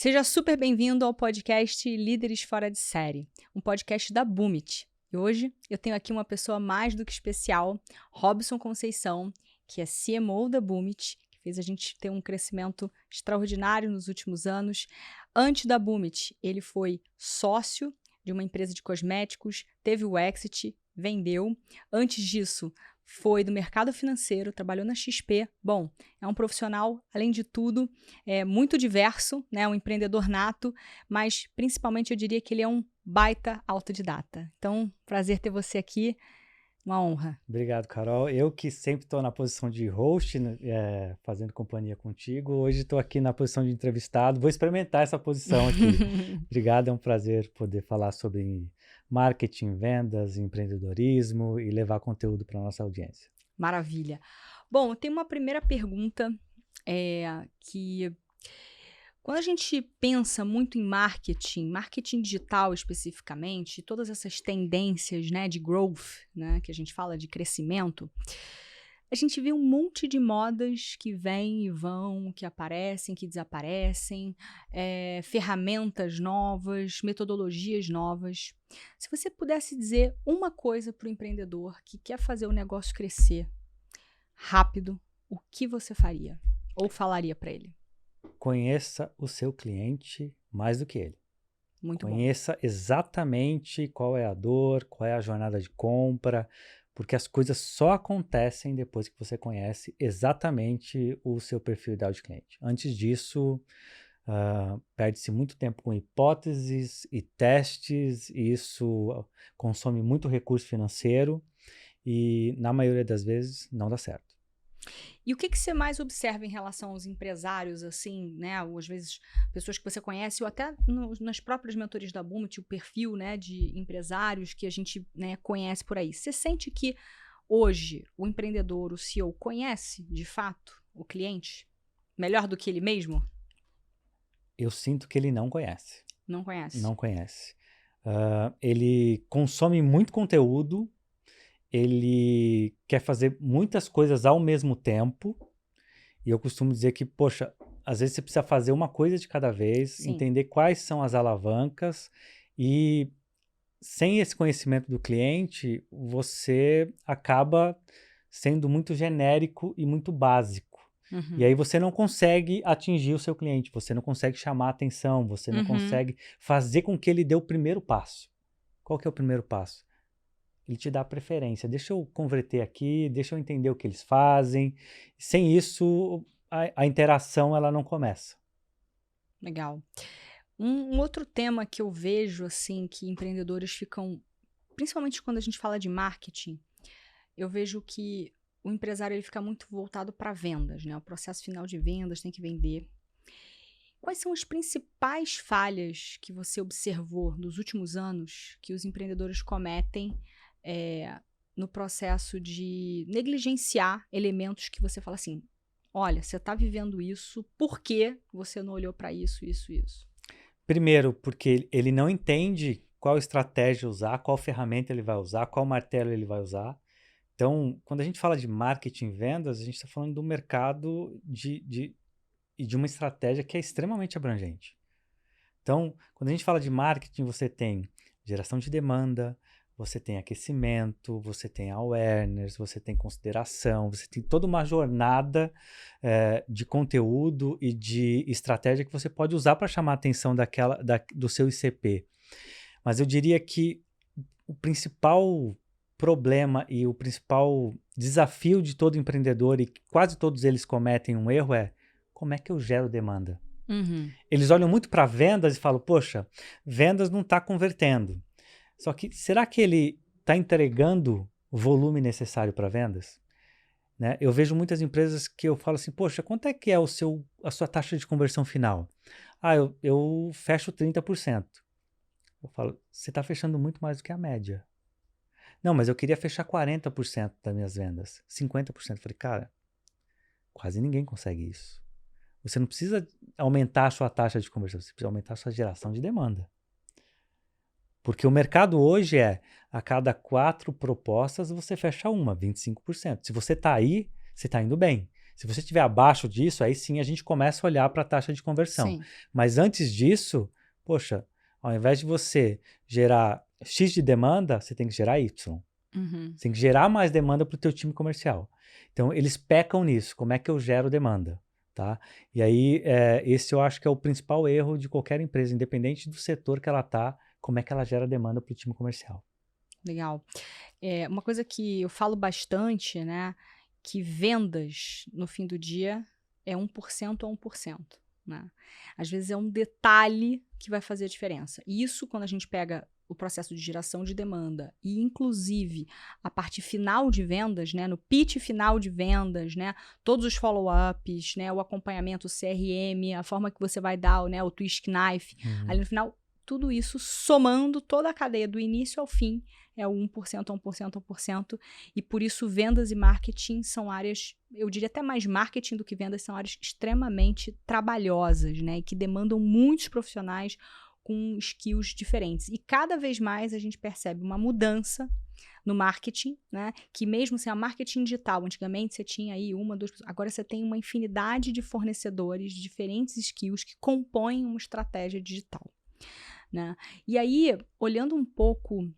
Seja super bem-vindo ao podcast Líderes Fora de Série, um podcast da Boomit. E hoje eu tenho aqui uma pessoa mais do que especial, Robson Conceição, que é CMO da Boomit, que fez a gente ter um crescimento extraordinário nos últimos anos. Antes da Boomit, ele foi sócio de uma empresa de cosméticos, teve o exit, vendeu. Antes disso, foi do mercado financeiro, trabalhou na XP. Bom, é um profissional, além de tudo, muito diverso, né? Um empreendedor nato, mas principalmente eu diria que ele é um baita autodidata. Então, prazer ter você aqui, uma honra. Obrigado, Carol. Eu que sempre estou na posição de host, fazendo companhia contigo, hoje estou aqui na posição de entrevistado. Vou experimentar essa posição aqui. Obrigado, é um prazer poder falar sobre marketing, vendas, empreendedorismo e levar conteúdo para a nossa audiência. Maravilha. Bom, eu tenho uma primeira pergunta que... Quando a gente pensa muito em marketing digital especificamente, todas essas tendências, né, de growth, né, que a gente fala de crescimento, a gente vê um monte de modas que vêm e vão, que aparecem, que desaparecem, ferramentas novas, metodologias novas. Se você pudesse dizer uma coisa para o empreendedor que quer fazer o negócio crescer rápido, o que você faria? Ou falaria para ele? Conheça o seu cliente mais do que ele. Muito Conheça exatamente qual é a dor, qual é a jornada de compra, porque as coisas só acontecem depois que você conhece exatamente o seu perfil ideal de cliente. Antes disso, perde-se muito tempo com hipóteses e testes, e isso consome muito recurso financeiro e, na maioria das vezes, não dá certo. E o que você mais observa em relação aos empresários, assim, né? Ou às vezes pessoas que você conhece, ou até nas próprias mentorias da Boomit, o perfil, né, de empresários que a gente, né, conhece por aí. Você sente que hoje o empreendedor, o CEO, conhece de fato o cliente melhor do que ele mesmo? Eu sinto que ele não conhece. Não conhece. Não conhece. Ele consome muito conteúdo, ele quer fazer muitas coisas ao mesmo tempo, e eu costumo dizer que, poxa, às vezes você precisa fazer uma coisa de cada vez, Sim. entender quais são as alavancas, e sem esse conhecimento do cliente, você acaba sendo muito genérico e muito básico. Uhum. E aí você não consegue atingir o seu cliente, você não consegue chamar a atenção, você não consegue fazer com que ele dê o primeiro passo. Qual que é o primeiro passo? Ele te dá preferência. Deixa eu converter aqui, deixa eu entender o que eles fazem. Sem isso, a interação ela não começa. Legal. Um outro tema que eu vejo, assim, que empreendedores ficam, principalmente quando a gente fala de marketing, eu vejo que o empresário ele fica muito voltado para vendas, né? O processo final de vendas tem que vender. Quais são as principais falhas que você observou nos últimos anos que os empreendedores cometem no processo de negligenciar elementos que você fala assim, olha, você está vivendo isso, por que você não olhou para isso, isso, isso? Primeiro, porque ele não entende qual estratégia usar, qual ferramenta ele vai usar, qual martelo ele vai usar. Então, quando a gente fala de marketing e vendas, a gente está falando do mercado e de uma estratégia que é extremamente abrangente. Então, quando a gente fala de marketing, você tem geração de demanda, você tem aquecimento, você tem awareness, você tem consideração, você tem toda uma jornada de conteúdo e de estratégia que você pode usar para chamar a atenção do seu ICP. Mas eu diria que o principal problema e o principal desafio de todo empreendedor, e quase todos eles cometem um erro, é como é que eu gero demanda? Eles olham muito para vendas e falam, poxa, vendas não está convertendo. Só que será que ele está entregando o volume necessário para vendas? Né? Eu vejo muitas empresas que eu falo assim, poxa, quanto é que é a sua taxa de conversão final? Eu fecho 30%. Eu falo, você está fechando muito mais do que a média. Não, mas eu queria fechar 40% das minhas vendas, 50%. Eu falei, cara, quase ninguém consegue isso. Você não precisa aumentar a sua taxa de conversão, você precisa aumentar a sua geração de demanda. Porque o mercado hoje a cada 4 propostas você fecha uma, 25%. Se você está aí, você está indo bem. Se você estiver abaixo disso, aí sim a gente começa a olhar para a taxa de conversão. Sim. Mas antes disso, poxa, ao invés de você gerar X de demanda, você tem que gerar Y. Uhum. Você tem que gerar mais demanda para o teu time comercial. Então, eles pecam nisso. Como é que eu gero demanda? Tá? E aí, esse eu acho que é o principal erro de qualquer empresa, independente do setor que ela está, como é que ela gera demanda para o time comercial. Legal. Uma coisa que eu falo bastante, né, que vendas, no fim do dia, é 1% a 1%, né? Às vezes é um detalhe que vai fazer a diferença. E isso, quando a gente pega o processo de geração de demanda e, inclusive, a parte final de vendas, né, no pitch final de vendas, né, todos os follow-ups, né, o acompanhamento, o CRM, a forma que você vai dar, né, o twist knife, ali no final, tudo isso somando toda a cadeia do início ao fim, é o 1% a 1% a 1%, e por isso vendas e marketing são áreas, eu diria até mais marketing do que vendas, são áreas extremamente trabalhosas, né, e que demandam muitos profissionais com skills diferentes. E cada vez mais a gente percebe uma mudança no marketing, né, que mesmo sem a marketing digital, antigamente você tinha aí uma, duas pessoas, agora você tem uma infinidade de fornecedores de diferentes skills que compõem uma estratégia digital, né. E aí, olhando um pouco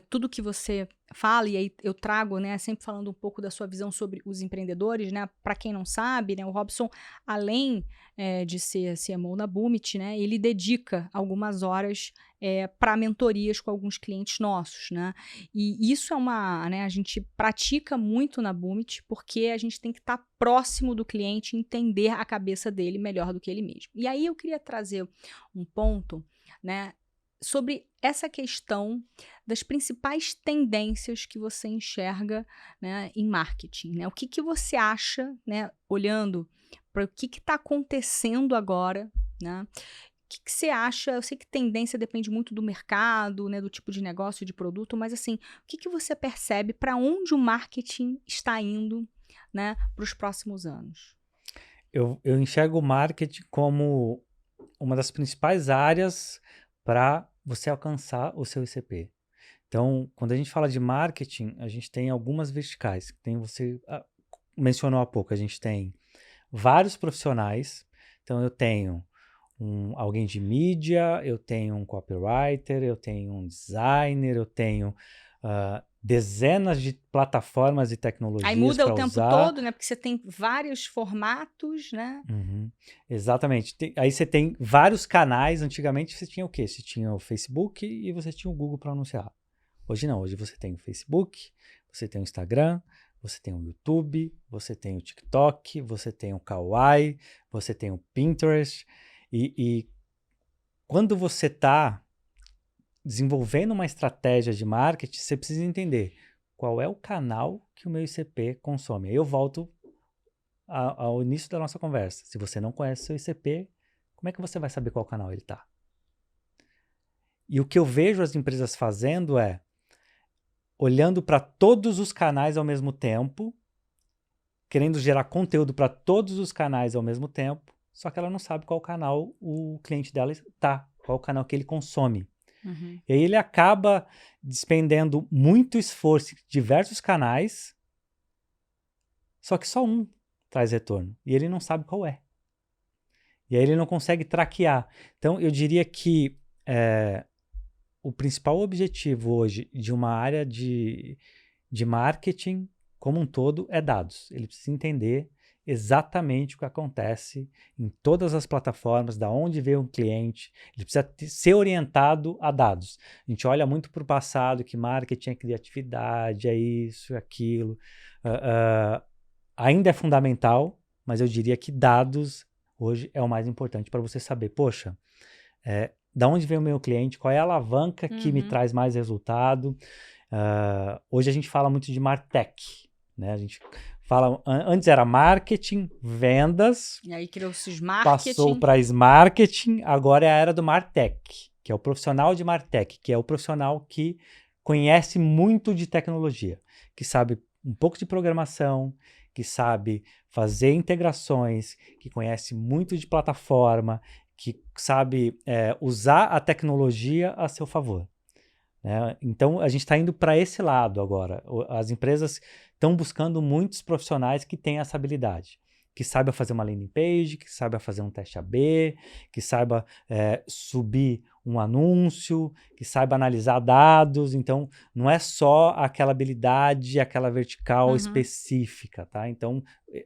tudo que você fala, e aí eu trago, né, sempre falando um pouco da sua visão sobre os empreendedores, né, para quem não sabe, né, o Robson, além de ser CMO na Boomit, né, ele dedica algumas horas para mentorias com alguns clientes nossos, né, e isso né, a gente pratica muito na Boomit, porque a gente tem que estar próximo do cliente, entender a cabeça dele melhor do que ele mesmo. E aí eu queria trazer um ponto, né, sobre essa questão das principais tendências que você enxerga, né, em marketing, né? O que você acha, né, olhando para o que está acontecendo agora, né? O que você acha? Eu sei que tendência depende muito do mercado, né, do tipo de negócio, de produto, mas assim, o que você percebe para onde o marketing está indo, né, para os próximos anos? Eu enxergo o marketing como uma das principais áreas para você alcançar o seu ICP. Então, quando a gente fala de marketing, a gente tem algumas verticais. Você mencionou há pouco, a gente tem vários profissionais. Então, eu tenho alguém de mídia, eu tenho um copywriter, eu tenho um designer, eu tenho dezenas de plataformas e Aí tecnologias muda o para tempo usar. todo, né? Porque você tem vários formatos, né? Uhum, exatamente. Aí você tem vários canais. Antigamente você tinha o quê? Você tinha o Facebook e você tinha o Google para anunciar. Hoje não. Hoje você tem o Facebook, você tem o Instagram, você tem o YouTube, você tem o TikTok, você tem o Kawaii, você tem o Pinterest. E quando você está desenvolvendo uma estratégia de marketing, você precisa entender qual é o canal que o meu ICP consome. Aí eu volto ao início da nossa conversa. Se você não conhece o seu ICP, como é que você vai saber qual canal ele está? E o que eu vejo as empresas fazendo é olhando para todos os canais ao mesmo tempo, querendo gerar conteúdo para todos os canais ao mesmo tempo, só que ela não sabe qual canal o cliente dela está, qual o canal que ele consome. Uhum. E aí ele acaba despendendo muito esforço em diversos canais, só que só um traz retorno. E ele não sabe qual é. E aí ele não consegue traquear. Então, eu diria que o principal objetivo hoje de uma área de marketing como um todo é dados. Ele precisa entender exatamente o que acontece em todas as plataformas, da onde veio o cliente. Ele precisa ser orientado a dados. A gente olha muito para o passado, que marketing é criatividade, é isso, é aquilo. Ainda é fundamental, mas eu diria que dados hoje é o mais importante para você saber, poxa, da onde vem o meu cliente, qual é a alavanca que me traz mais resultado. Hoje a gente fala muito de MarTech, né? A gente fala, antes era marketing, vendas, E aí criou-se os passou marketing. para marketing, agora é a era do MarTech, que é o profissional de MarTech, que é o profissional que conhece muito de tecnologia, que sabe um pouco de programação, que sabe fazer integrações, que conhece muito de plataforma, que sabe usar a tecnologia a seu favor. né? Então, a gente está indo para esse lado agora. As empresas estão buscando muitos profissionais que têm essa habilidade, que saiba fazer uma landing page, que saiba fazer um teste AB, que saiba subir um anúncio, que saiba analisar dados. Então, não é só aquela habilidade, aquela vertical específica, tá? Então,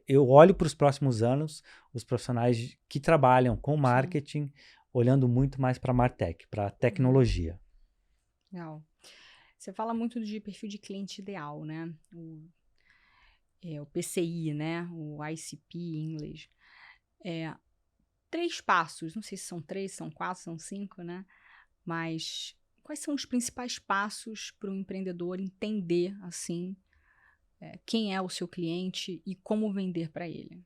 eu olho para os próximos anos, os profissionais que trabalham com marketing, olhando muito mais para a MarTech, para a tecnologia. Legal. Você fala muito de perfil de cliente ideal, né? O PCI, né? O ICP em inglês. 3 passos, não sei se são 3, são 4, são 5, né? Mas quais são os principais passos para o empreendedor entender, assim, quem é o seu cliente e como vender para ele?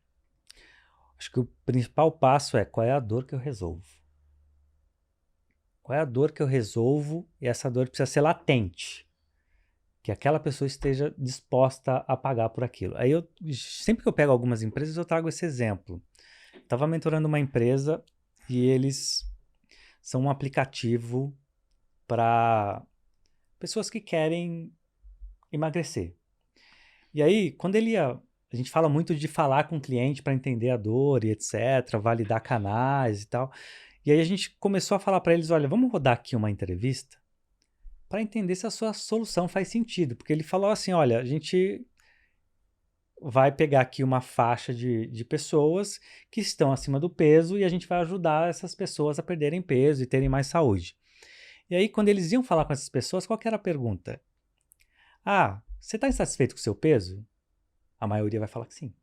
Acho que o principal passo é qual é a dor que eu resolvo. Qual é a dor que eu resolvo e essa dor precisa ser latente. Que aquela pessoa esteja disposta a pagar por aquilo. Aí sempre que eu pego algumas empresas, eu trago esse exemplo. Estava mentorando uma empresa e eles são um aplicativo para pessoas que querem emagrecer. E aí, quando a gente fala muito de falar com o cliente para entender a dor e etc, validar canais e tal. E aí a gente começou a falar para eles, olha, vamos rodar aqui uma entrevista para entender se a sua solução faz sentido. Porque ele falou assim, olha, a gente vai pegar aqui uma faixa de pessoas que estão acima do peso e a gente vai ajudar essas pessoas a perderem peso e terem mais saúde. E aí, quando eles iam falar com essas pessoas, qual que era a pergunta? Ah, você está insatisfeito com o seu peso? A maioria vai falar que sim.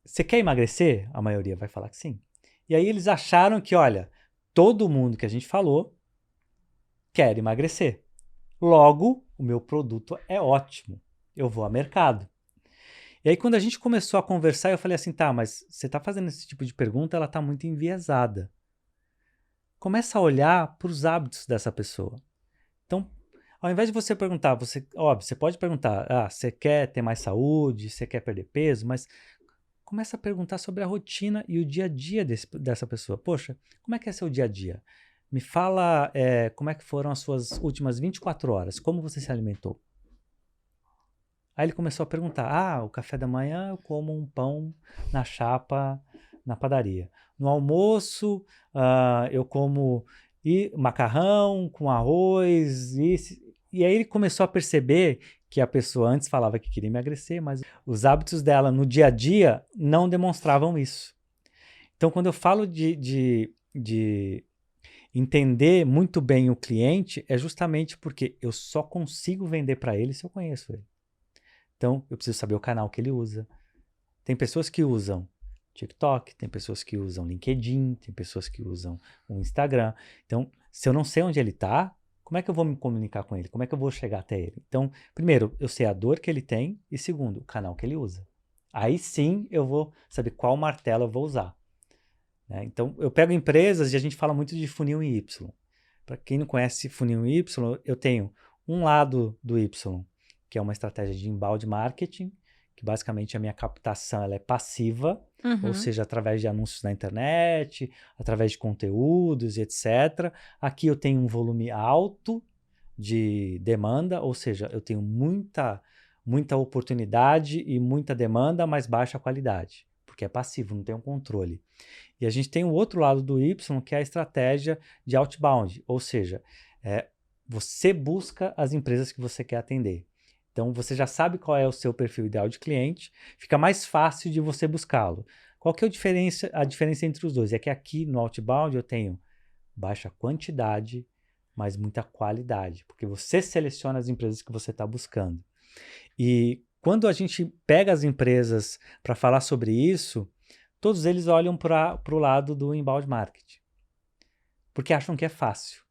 Você quer emagrecer? A maioria vai falar que sim. E aí eles acharam que, olha, todo mundo que a gente falou quer emagrecer. Logo, o meu produto é ótimo. Eu vou ao mercado. E aí, quando a gente começou a conversar, eu falei assim, tá, mas você está fazendo esse tipo de pergunta, ela está muito enviesada. Começa a olhar para os hábitos dessa pessoa. Então, ao invés de você perguntar, você pode perguntar, você quer ter mais saúde, você quer perder peso, mas começa a perguntar sobre a rotina e o dia a dia dessa pessoa. Poxa, como é que é seu dia a dia? Me fala como é que foram as suas últimas 24 horas, como você se alimentou? Aí ele começou a perguntar, o café da manhã eu como um pão na chapa na padaria. No almoço eu como macarrão com arroz. E aí ele começou a perceber que a pessoa antes falava que queria emagrecer, mas os hábitos dela no dia a dia não demonstravam isso. Então, quando eu falo de entender muito bem o cliente, é justamente porque eu só consigo vender para ele se eu conheço ele. Então, eu preciso saber o canal que ele usa. Tem pessoas que usam TikTok, tem pessoas que usam LinkedIn, tem pessoas que usam o Instagram. Então, se eu não sei onde ele está, como é que eu vou me comunicar com ele? Como é que eu vou chegar até ele? Então, primeiro, eu sei a dor que ele tem e segundo, o canal que ele usa. Aí sim eu vou saber qual martelo eu vou usar. Né? Então, eu pego empresas e a gente fala muito de funil em Y. Para quem não conhece funil em Y, eu tenho um lado do Y, que é uma estratégia de inbound marketing, que basicamente a minha captação ela é passiva, ou seja, através de anúncios na internet, através de conteúdos e etc. Aqui eu tenho um volume alto de demanda, ou seja, eu tenho muita oportunidade e muita demanda, mas baixa qualidade, porque é passivo, não tem um controle. E a gente tem o outro lado do Y, que é a estratégia de outbound, ou seja, você busca as empresas que você quer atender. Então, você já sabe qual é o seu perfil ideal de cliente, fica mais fácil de você buscá-lo. Qual que é a diferença entre os dois? É que aqui no outbound eu tenho baixa quantidade, mas muita qualidade, porque você seleciona as empresas que você está buscando. E quando a gente pega as empresas para falar sobre isso, todos eles olham para o lado do inbound marketing, porque acham que é fácil.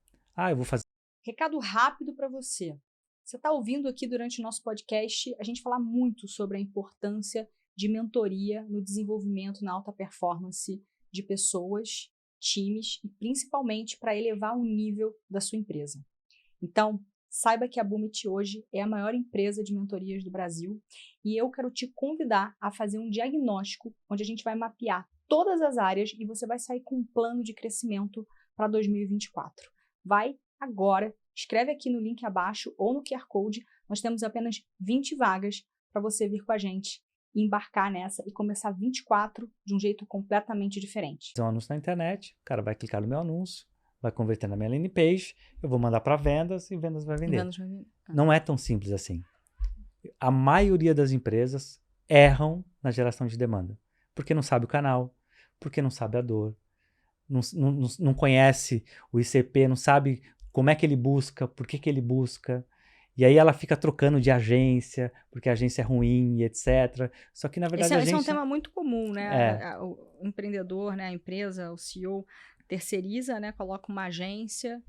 Eu vou fazer. Recado rápido para você. Você está ouvindo aqui durante o nosso podcast a gente falar muito sobre a importância de mentoria no desenvolvimento na alta performance de pessoas, times e principalmente para elevar o nível da sua empresa. Então, saiba que a Boomit hoje é a maior empresa de mentorias do Brasil e eu quero te convidar a fazer um diagnóstico onde a gente vai mapear todas as áreas e você vai sair com um plano de crescimento para 2024. Vai agora escreve aqui no link abaixo ou no QR Code. Nós temos apenas 20 vagas para você vir com a gente e embarcar nessa e começar 24 de um jeito completamente diferente. Um anúncio na internet, o cara vai clicar no meu anúncio, vai converter na minha landing page, eu vou mandar para vendas e vendas vai vender. Não é tão simples assim. A maioria das empresas erram na geração de demanda, porque não sabe o canal, porque não sabe a dor, não conhece o ICP, não sabe como é que ele busca, por que ele busca. E aí ela fica trocando de agência, porque a agência é ruim, etc. Só que, na verdade, esse é um tema muito comum, né? O empreendedor, né? A empresa, o CEO, terceiriza, né? Coloca uma agência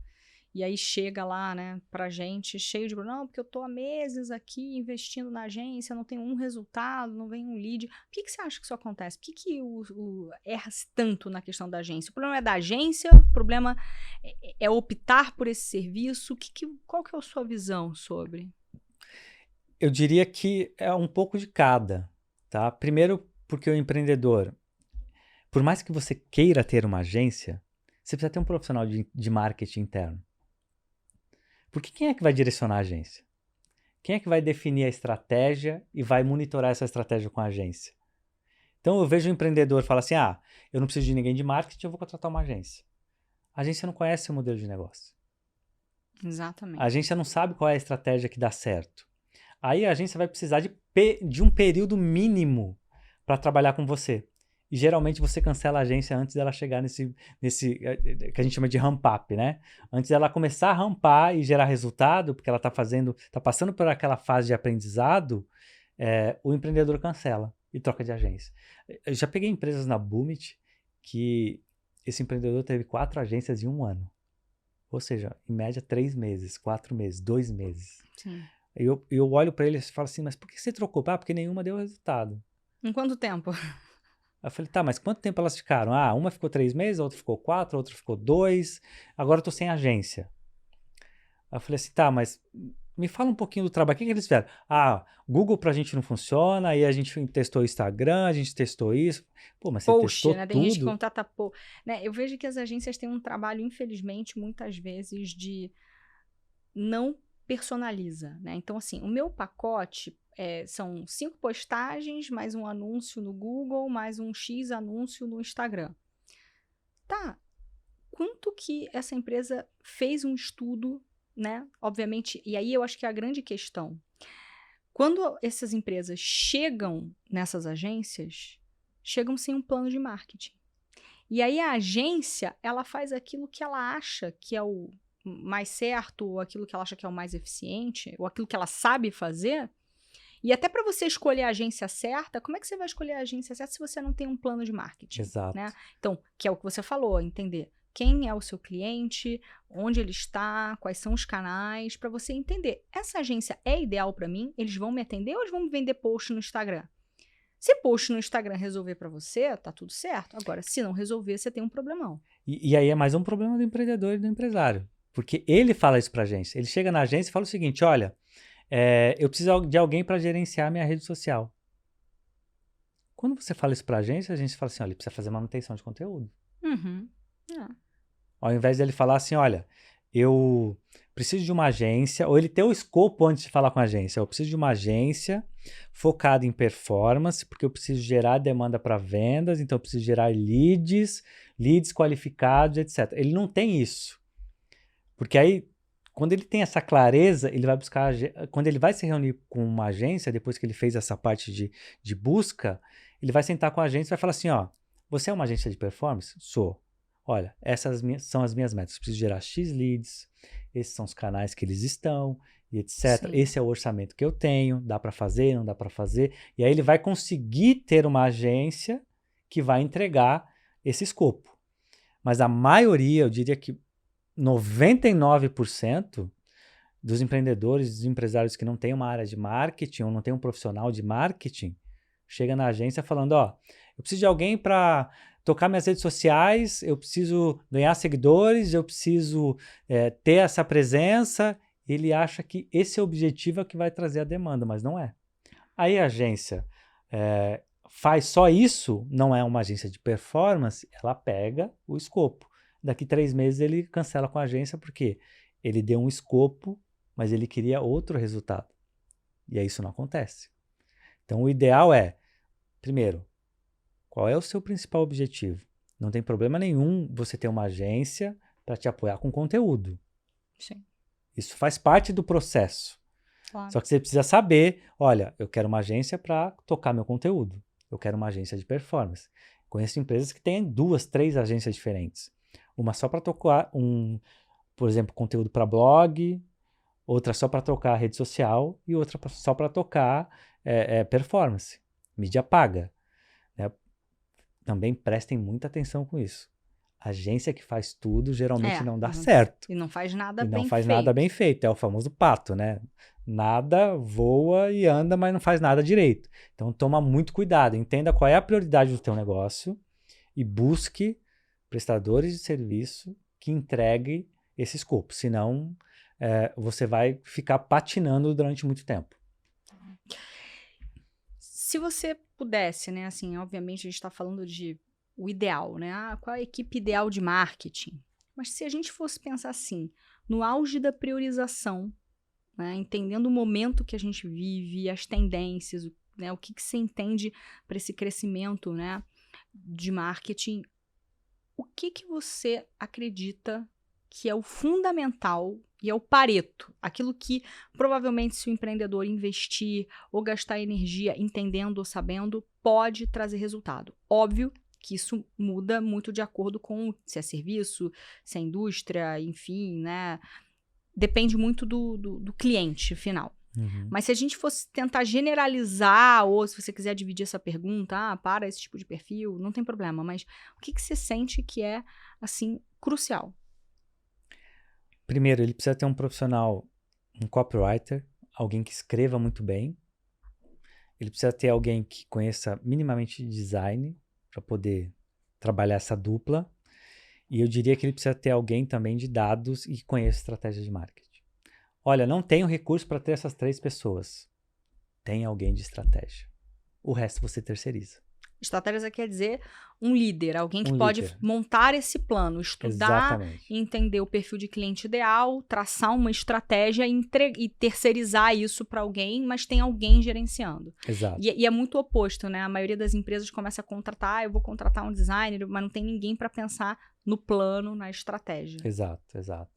e aí chega lá, né, pra gente cheio de problema. Não, porque eu tô há meses aqui investindo na agência, não tem um resultado, não vem um lead. Por que você acha que isso acontece? Por que erra-se tanto na questão da agência? O problema é da agência? O problema é optar por esse serviço? Qual que é a sua visão sobre? Eu diria que é um pouco de cada, tá? Primeiro, porque o empreendedor, por mais que você queira ter uma agência, você precisa ter um profissional de marketing interno. Porque quem é que vai direcionar a agência? Quem é que vai definir a estratégia e vai monitorar essa estratégia com a agência? Então eu vejo um empreendedor falar assim, eu não preciso de ninguém de marketing, eu vou contratar uma agência. A agência não conhece seu modelo de negócio. Exatamente. A agência não sabe qual é a estratégia que dá certo. Aí a agência vai precisar de um período mínimo para trabalhar com você. E geralmente você cancela a agência antes dela chegar nesse que a gente chama de ramp-up, né? Antes dela começar a rampar e gerar resultado, porque ela está passando por aquela fase de aprendizado, o empreendedor cancela e troca de agência. Eu já peguei empresas na Boomit que esse empreendedor teve 4 agências em um ano. Ou seja, em média 3 meses, 4 meses, 2 meses. Sim. Eu olho para ele e falo assim, mas por que você trocou? Porque nenhuma deu resultado. Em quanto tempo? Eu falei, tá, mas quanto tempo elas ficaram? Uma ficou 3 meses, a outra ficou 4, a outra ficou 2, agora eu tô sem agência. Eu falei assim, tá, mas me fala um pouquinho do trabalho. O que eles fizeram? Google pra gente não funciona, aí a gente testou o Instagram, a gente testou isso. Pô, mas você testou né? tudo? Tem gente que contrata né? Eu vejo que as agências têm um trabalho, infelizmente, muitas vezes de não personaliza, né? Então, assim, o meu pacote são 5 postagens, mais um anúncio no Google, mais um X anúncio no Instagram. Tá, quanto que essa empresa fez um estudo, né? Obviamente, e aí eu acho que é a grande questão. Quando essas empresas chegam nessas agências, chegam sem um plano de marketing. E aí a agência, ela faz aquilo que ela acha que é o mais certo, ou aquilo que ela acha que é o mais eficiente, ou aquilo que ela sabe fazer. E até para você escolher a agência certa, como é que você vai escolher a agência certa se você não tem um plano de marketing? Exato. Né? Então, que é o que você falou, entender quem é o seu cliente, onde ele está, quais são os canais, para você entender, essa agência é ideal para mim? Eles vão me atender ou eles vão me vender post no Instagram? Se post no Instagram resolver para você, tá tudo certo. Agora, se não resolver, você tem um problemão. E aí é mais um problema do empreendedor e do empresário. Porque ele fala isso pra agência. Ele chega na agência e fala o seguinte, olha, eu preciso de alguém para gerenciar minha rede social. Quando você fala isso pra agência, a agência fala assim, olha, ele precisa fazer manutenção de conteúdo. Uhum. Ao invés dele falar assim, olha, eu preciso de uma agência, ou ele ter o escopo antes de falar com a agência, eu preciso de uma agência focada em performance, porque eu preciso gerar demanda para vendas, então eu preciso gerar leads qualificados, etc. Ele não tem isso. Porque aí, quando ele tem essa clareza, ele vai buscar, quando ele vai se reunir com uma agência, depois que ele fez essa parte de busca, ele vai sentar com a agência e vai falar assim, você é uma agência de performance? Sou. Olha, essas são as minhas metas. Eu preciso gerar X leads, esses são os canais que eles estão, e etc. Sim. Esse é o orçamento que eu tenho, dá para fazer, não dá para fazer. E aí ele vai conseguir ter uma agência que vai entregar esse escopo. Mas a maioria, eu diria que 99% dos empreendedores, dos empresários que não têm uma área de marketing ou não tem um profissional de marketing, chega na agência falando, eu preciso de alguém para tocar minhas redes sociais, eu preciso ganhar seguidores, eu preciso ter essa presença. Ele acha que esse objetivo é o que vai trazer a demanda, mas não é. Aí a agência faz só isso, não é uma agência de performance, ela pega o escopo. Daqui 3 meses ele cancela com a agência, porque ele deu um escopo, mas ele queria outro resultado. E aí isso não acontece. Então, o ideal é, primeiro, qual é o seu principal objetivo? Não tem problema nenhum você ter uma agência para te apoiar com conteúdo. Sim. Isso faz parte do processo. Claro. Só que você precisa saber, olha, eu quero uma agência para tocar meu conteúdo. Eu quero uma agência de performance. Conheço empresas que têm 2, 3 agências diferentes. Uma só para tocar por exemplo, conteúdo para blog, outra só para tocar rede social e outra só para tocar performance, mídia paga. Né? Também prestem muita atenção com isso. A agência que faz tudo geralmente não dá certo. E não faz nada E bem feito. não faz nada bem feito. É o famoso pato, né? Nada voa e anda, mas não faz nada direito. Então, toma muito cuidado. Entenda qual é a prioridade do teu negócio e busque prestadores de serviço que entreguem esse escopo. Senão, você vai ficar patinando durante muito tempo. Se você pudesse, né? Assim, obviamente a gente está falando de o ideal, né? Qual é a equipe ideal de marketing? Mas se a gente fosse pensar assim, no auge da priorização, né, entendendo o momento que a gente vive, as tendências, né, o que você entende para esse crescimento, né, de marketing, o que você acredita que é o fundamental e é o Pareto, aquilo que provavelmente se o empreendedor investir ou gastar energia entendendo ou sabendo, pode trazer resultado. Óbvio que isso muda muito de acordo com se é serviço, se é indústria, enfim, né? Depende muito do cliente final. Uhum. Mas se a gente fosse tentar generalizar, ou se você quiser dividir essa pergunta, para esse tipo de perfil, não tem problema. Mas o que você sente que é, assim, crucial? Primeiro, ele precisa ter um profissional, um copywriter, alguém que escreva muito bem. Ele precisa ter alguém que conheça minimamente design para poder trabalhar essa dupla. E eu diria que ele precisa ter alguém também de dados e que conheça estratégia de marketing. Olha, não tenho recurso para ter essas 3 pessoas. Tem alguém de estratégia. O resto você terceiriza. Estratégia quer dizer um líder, alguém que Um pode líder. montar esse plano, estudar, Exatamente. entender o perfil de cliente ideal, traçar uma estratégia e terceirizar isso para alguém, mas tem alguém gerenciando. Exato. E é muito oposto, né? A maioria das empresas começa a contratar, eu vou contratar um designer, mas não tem ninguém para pensar no plano, na estratégia. Exato, exato.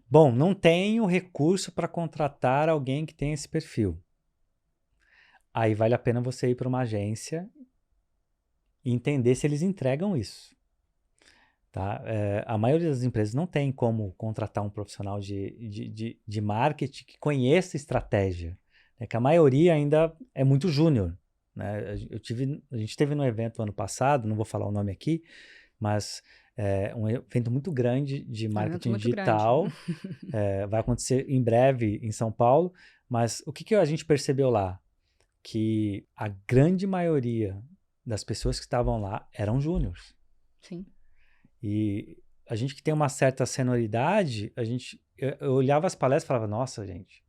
Bom, não tenho recurso para contratar alguém que tenha esse perfil. Aí vale a pena você ir para uma agência e entender se eles entregam isso. Tá? A maioria das empresas não tem como contratar um profissional de marketing que conheça estratégia. Né? Que a maioria ainda é muito júnior. Né? A gente teve no evento ano passado, não vou falar o nome aqui, mas um evento muito grande de marketing digital. Vai acontecer em breve em São Paulo. Mas o que a gente percebeu lá? Que a grande maioria das pessoas que estavam lá eram júniores. Sim. E a gente que tem uma certa senioridade, eu olhava as palestras e falava, nossa, gente,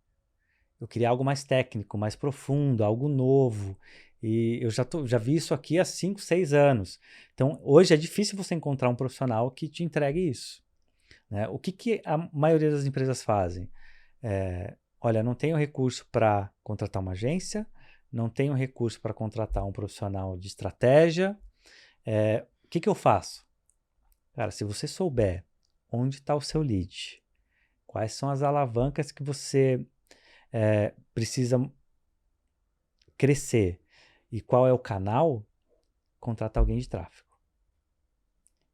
eu queria algo mais técnico, mais profundo, algo novo. E eu já vi isso aqui há 5, 6 anos. Então, hoje é difícil você encontrar um profissional que te entregue isso. Né? O que a maioria das empresas fazem? Olha, não tenho recurso para contratar uma agência, não tenho recurso para contratar um profissional de estratégia. O que eu faço? Cara, se você souber onde está o seu lead, quais são as alavancas que você precisa crescer e qual é o canal, contrata alguém de tráfego.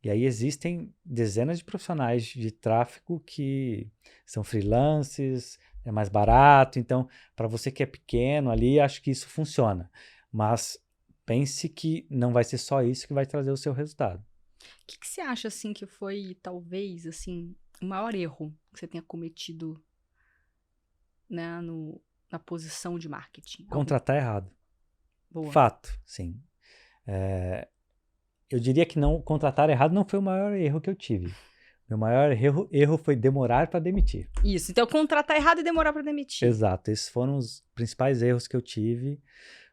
E aí existem dezenas de profissionais de tráfego que são freelances, é mais barato. Então, para você que é pequeno ali, acho que isso funciona. Mas pense que não vai ser só isso que vai trazer o seu resultado. O que você acha, assim, que foi, talvez, assim, o maior erro que você tenha cometido, né, na posição de marketing? Contratar errado. Boa. Fato, sim. Eu diria que não contratar errado não foi o maior erro que eu tive. Meu maior erro foi demorar para demitir. Isso, então contratar errado e demorar para demitir. Exato, esses foram os principais erros que eu tive.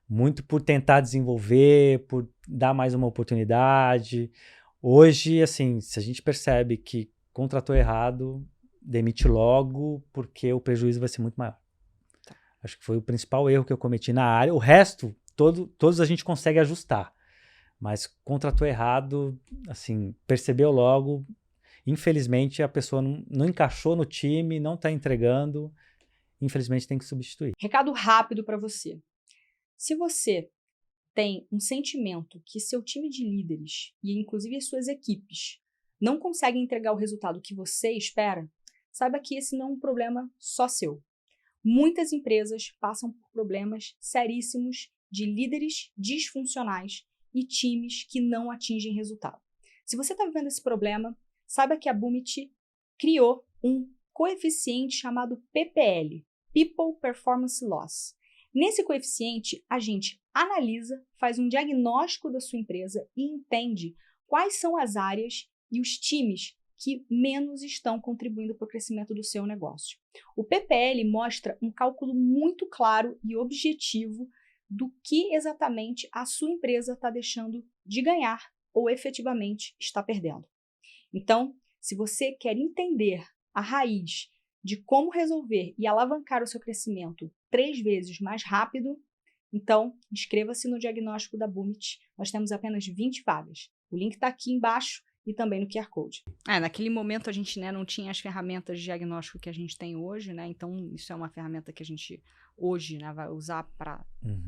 Muito por tentar desenvolver, por dar mais uma oportunidade. Hoje, assim, se a gente percebe que contratou errado, demite logo, porque o prejuízo vai ser muito maior. Acho que foi o principal erro que eu cometi na área. O resto, todos a gente consegue ajustar. Mas contratou errado, assim, percebeu logo. Infelizmente, a pessoa não encaixou no time, não está entregando. Infelizmente, tem que substituir. Recado rápido para você. Se você tem um sentimento que seu time de líderes, e inclusive as suas equipes, não conseguem entregar o resultado que você espera, saiba que esse não é um problema só seu. Muitas empresas passam por problemas seríssimos de líderes disfuncionais e times que não atingem resultado. Se você está vivendo esse problema, saiba que a Boomit criou um coeficiente chamado PPL, People Performance Loss. Nesse coeficiente, a gente analisa, faz um diagnóstico da sua empresa e entende quais são as áreas e os times que menos estão contribuindo para o crescimento do seu negócio. O PPL mostra um cálculo muito claro e objetivo do que exatamente a sua empresa está deixando de ganhar ou efetivamente está perdendo. Então, se você quer entender a raiz de como resolver e alavancar o seu crescimento 3 vezes mais rápido, então inscreva-se no diagnóstico da Boomit. Nós temos apenas 20 vagas. O link está aqui embaixo e também no QR Code. Naquele momento a gente, né, não tinha as ferramentas de diagnóstico que a gente tem hoje, né? Então isso é uma ferramenta que a gente hoje, né, vai usar para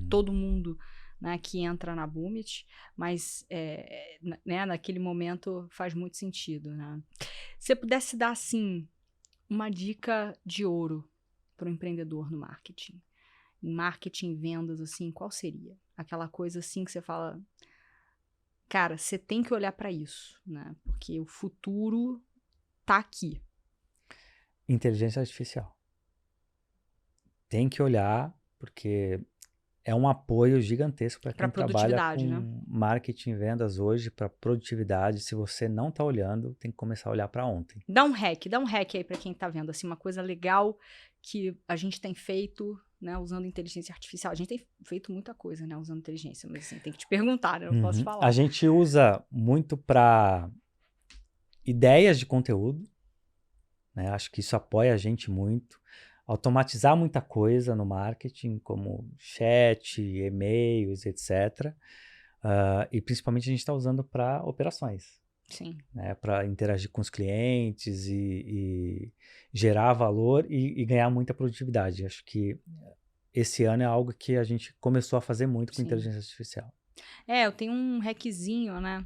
todo mundo, né, que entra na Boomit, mas né, naquele momento faz muito sentido, né? Se você pudesse dar assim uma dica de ouro para o empreendedor no marketing, em marketing, vendas, assim, qual seria? Aquela coisa assim que você fala, cara, você tem que olhar para isso, né? Porque o futuro tá aqui. Inteligência artificial. Tem que olhar, porque é um apoio gigantesco para quem trabalha com, né, marketing e vendas hoje, para produtividade. Se você não está olhando, tem que começar a olhar para ontem. Dá um hack aí para quem tá vendo, assim, uma coisa legal que a gente tem feito, né, usando inteligência artificial. A gente tem feito muita coisa, né, usando inteligência, mas assim, tem que te perguntar, né, não posso falar. A gente usa muito para ideias de conteúdo, né? Acho que isso apoia a gente muito. Automatizar muita coisa no marketing, como chat, e-mails, etc. E principalmente a gente está usando para operações. Sim. Né? Para interagir com os clientes e gerar valor e ganhar muita produtividade. Acho que esse ano é algo que a gente começou a fazer muito com inteligência artificial. Eu tenho um hackzinho, né?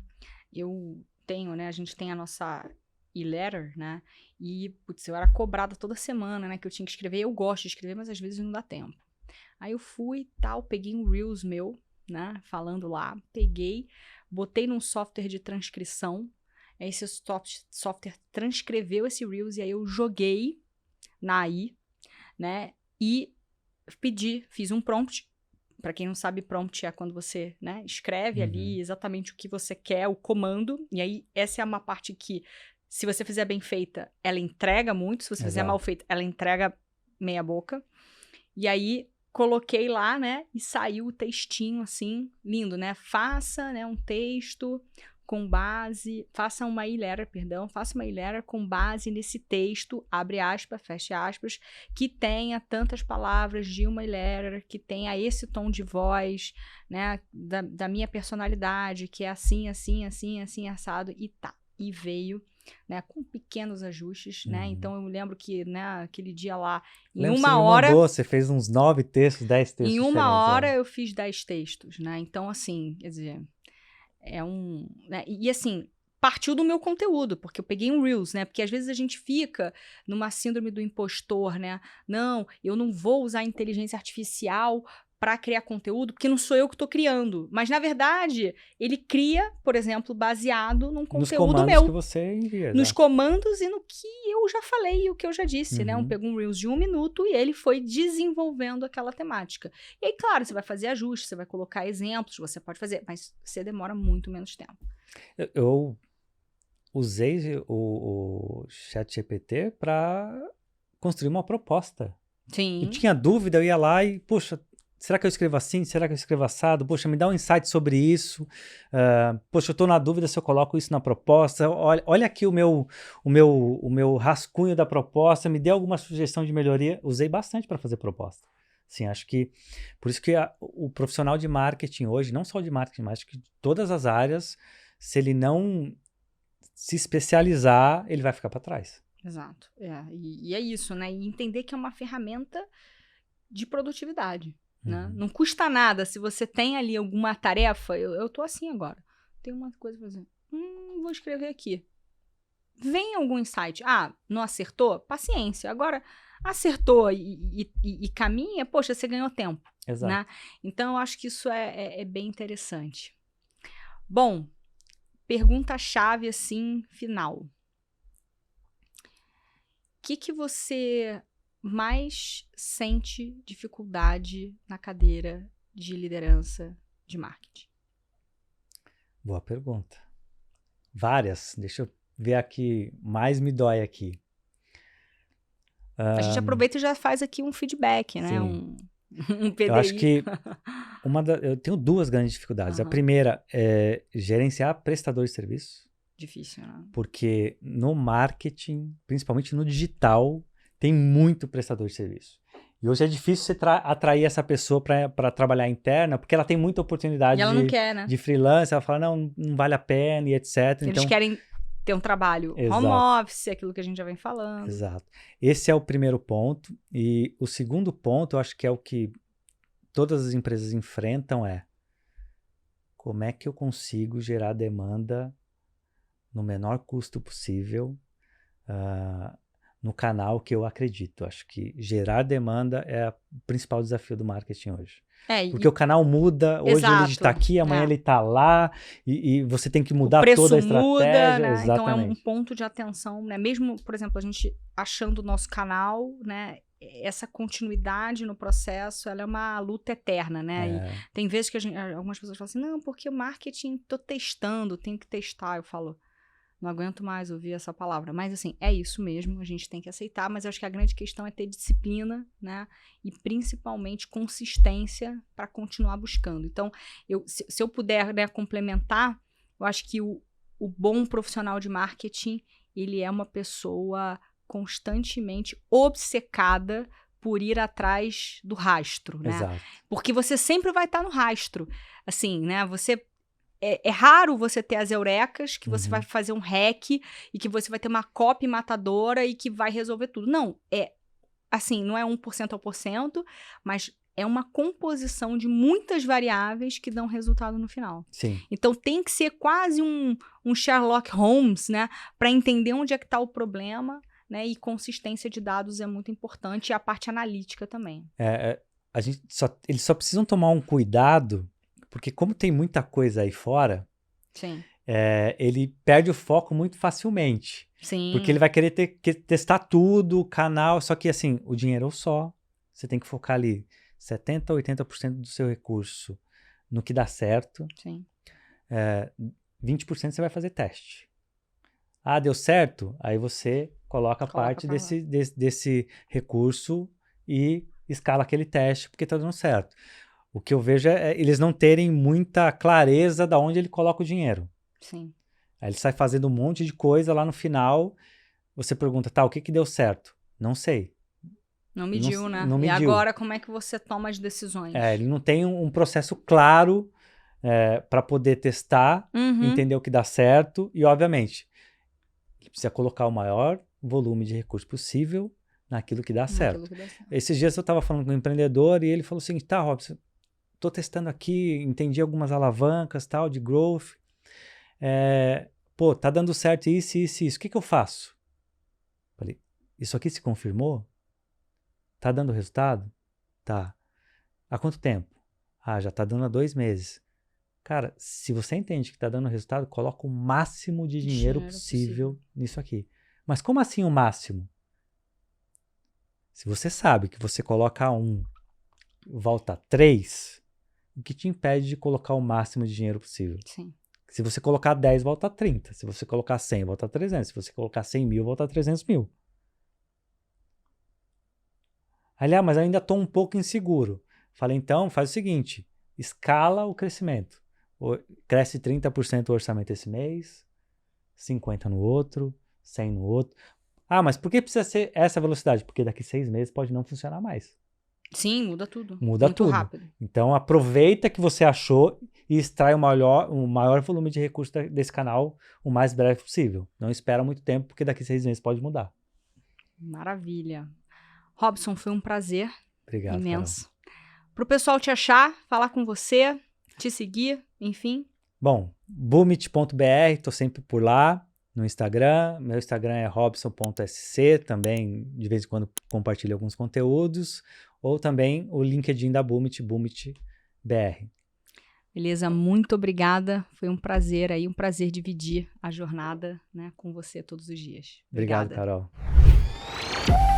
Eu tenho, né? A gente tem a nossa e-letter, né? E, putz, eu era cobrada toda semana, né? Que eu tinha que escrever. Eu gosto de escrever, mas às vezes não dá tempo. Aí eu fui e tal, peguei um Reels meu, né? Falando lá. Peguei, botei num software de transcrição. Aí esse software transcreveu esse Reels e aí eu joguei na AI, né? E fiz um prompt. Para quem não sabe, prompt é quando você, né, escreve ali exatamente o que você quer, o comando. E aí, essa é uma parte que, se você fizer bem feita, ela entrega muito. Se você fizer mal feita, ela entrega meia boca. E aí, coloquei lá, né, e saiu o textinho, assim, lindo, né? Faça, né, um texto com base, faça uma e-letter com base nesse texto, abre aspas, fecha aspas, que tenha tantas palavras de uma e-letter, que tenha esse tom de voz, né, da minha personalidade, que é assim, assim, assim, assim, assado, e tá. E veio, né, com pequenos ajustes, né? Então eu me lembro que, né, aquele dia lá, em uma hora. Você fez uns 9 textos, 10 textos. Em uma hora eu fiz 10 textos, né? Então, assim, quer dizer, é um. Né? E assim, partiu do meu conteúdo, porque eu peguei um Reels, né? Porque às vezes a gente fica numa síndrome do impostor, né? Não, eu não vou usar inteligência artificial para criar conteúdo, porque não sou eu que estou criando. Mas, na verdade, ele cria, por exemplo, baseado num conteúdo nos comandos meu. Que você envia. Nos comandos e no que eu já falei e o que eu já disse, né? Pegou um Reels de 1 minuto e ele foi desenvolvendo aquela temática. E aí, claro, você vai fazer ajustes, você vai colocar exemplos, você pode fazer, mas você demora muito menos tempo. Eu usei o ChatGPT para construir uma proposta. Sim. Eu tinha dúvida, eu ia lá e, puxa, será que eu escrevo assim? Será que eu escrevo assado? Poxa, me dá um insight sobre isso. Poxa, eu estou na dúvida se eu coloco isso na proposta. Olha aqui o meu rascunho da proposta, me dê alguma sugestão de melhoria. Usei bastante para fazer proposta. Sim, acho que por isso que o profissional de marketing hoje, não só de marketing, mas acho que de todas as áreas, se ele não se especializar, ele vai ficar para trás. Exato. E é isso, né? E entender que é uma ferramenta de produtividade, né? Não custa nada se você tem ali alguma tarefa. Eu tô assim agora. Tem uma coisa pra fazer. Vou escrever aqui. Vem algum insight. Não acertou? Paciência. Agora, acertou e caminha, poxa, você ganhou tempo, Exato. né? Então, eu acho que isso é bem interessante. Bom, pergunta-chave, assim, final. O que você mais sente dificuldade na cadeira de liderança de marketing? Boa pergunta. Várias. Deixa eu ver aqui. Mais me dói aqui. A gente aproveita e já faz aqui um feedback, né? Sim. Um PDI. Eu acho que eu tenho duas grandes dificuldades. A primeira é gerenciar prestador de serviço. Difícil, né? Porque no marketing, principalmente no digital, tem muito prestador de serviço. E hoje é difícil você atrair essa pessoa para trabalhar interna, porque ela tem muita oportunidade E ela não quer, né? de freelance, ela fala, não vale a pena e etc. Eles querem ter um trabalho home office, aquilo que a gente já vem falando. Exato. Esse é o primeiro ponto. E o segundo ponto, eu acho que é o que todas as empresas enfrentam como é que eu consigo gerar demanda no menor custo possível no canal que eu acredito. Acho que gerar demanda é o principal desafio do marketing hoje. Porque o canal muda, hoje ele está aqui, amanhã ele está lá, e você tem que mudar toda a estratégia. Muda, né? Exatamente. Então é um ponto de atenção, né? Mesmo, por exemplo, a gente achando o nosso canal, né? Essa continuidade no processo, ela é uma luta eterna, né? E tem vezes que algumas pessoas falam assim, não, porque o marketing, tô testando, tenho que testar. Eu falo, não aguento mais ouvir essa palavra. Mas, assim, é isso mesmo, a gente tem que aceitar. Mas eu acho que a grande questão é ter disciplina, né? E, principalmente, consistência para continuar buscando. Então, se eu puder, né, complementar, eu acho que o bom profissional de marketing, ele é uma pessoa constantemente obcecada por ir atrás do rastro, né? Exato. Porque você sempre vai estar no rastro. Assim, né? É raro você ter as eurecas, que você vai fazer um hack e que você vai ter uma copy matadora e que vai resolver tudo. Não, assim, não é 1% ao por cento, mas é uma composição de muitas variáveis que dão resultado no final. Sim. Então tem que ser quase um Sherlock Holmes, né, para entender onde é que está o problema, né, e consistência de dados é muito importante, e a parte analítica também. Eles só precisam tomar um cuidado, porque como tem muita coisa aí fora, Sim. Ele perde o foco muito facilmente. Sim. Porque ele vai querer testar tudo, o canal, só que assim, o dinheiro é só. Você tem que focar ali 70%, 80% do seu recurso no que dá certo. Sim. 20% você vai fazer teste. Deu certo? Aí você coloca parte desse recurso e escala aquele teste porque tá dando certo. O que eu vejo é eles não terem muita clareza de onde ele coloca o dinheiro. Sim. Aí ele sai fazendo um monte de coisa, lá no final você pergunta, o que deu certo? Não sei. Não mediu, né? Não mediu. E agora como é que você toma as decisões? Ele não tem um processo claro para poder testar, entender o que dá certo e, obviamente, ele precisa colocar o maior volume de recursos possível naquilo que dá certo. Esses dias eu estava falando com um empreendedor e ele falou o seguinte, Robson, estou testando aqui, entendi algumas alavancas, tal, de growth. Tá dando certo isso. O que eu faço? Falei, isso aqui se confirmou? Tá dando resultado? Tá. Há quanto tempo? Já tá dando há 2 meses. Cara, se você entende que tá dando resultado, coloca o máximo de dinheiro possível nisso aqui. Mas como assim o máximo? Se você sabe que você coloca 1, volta 3, o que te impede de colocar o máximo de dinheiro possível? Sim. Se você colocar 10, volta 30. Se você colocar 100, volta 300. Se você colocar 100 mil, volta 300 mil. Aliás, mas eu ainda estou um pouco inseguro. Falei, então, faz o seguinte, escala o crescimento. Cresce 30% o orçamento esse mês, 50% no outro, 100% no outro. Ah, mas por que precisa ser essa velocidade? Porque daqui 6 meses pode não funcionar mais. Sim, muda tudo. Muda Muito tudo. rápido. Então, aproveita que você achou e extrai o maior volume de recursos desse canal o mais breve possível. Não espera muito tempo, porque daqui 6 meses pode mudar. Maravilha. Robson, foi um prazer Obrigado, imenso. Para o pessoal te achar, falar com você, te seguir, enfim. Bom, boomit.br, estou sempre por lá no Instagram. Meu Instagram é robson.sc, também de vez em quando compartilho alguns conteúdos. Ou também o LinkedIn da Boomit, BoomItBR. Beleza, muito obrigada. Foi um prazer aí, um prazer dividir a jornada, né, com você todos os dias. Obrigado, Obrigada. Carol.